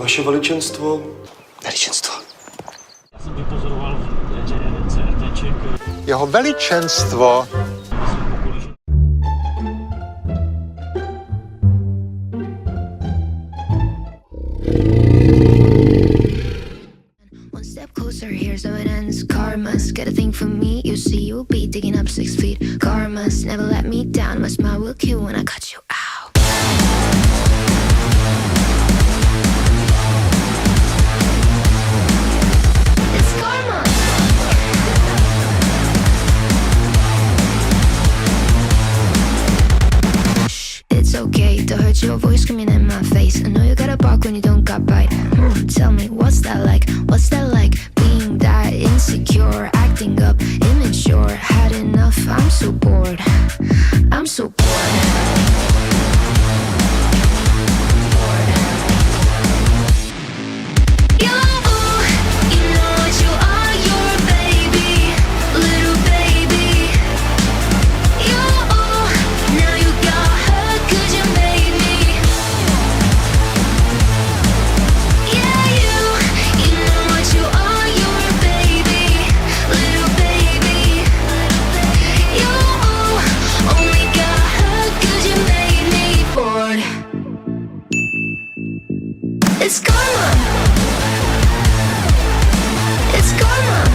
Vaše veličenstvo? Veličenstvo. Já jsem vypozoroval v CRTček. Jeho veličenstvo. One step closer, here's how it ends. Karma's got a thing for me. You see, you'll be digging up 6 feet. Karma's never let me down. My smile will kill when I cut you out. It's karma. Shh, it's okay to hurt your voice screaming in my face. I know you gotta bark when you don't got bite. Tell me, what's that like? What's that like? Being that insecure, acting up, immature. Had enough, I'm so bored. I'm so bored. You know what you are, you're a baby, little baby. Now you got hurt 'cause you made me. Yeah, you know what you are, you're a baby, little baby. You only got hurt 'cause you made me bored. It's karma. It's karma.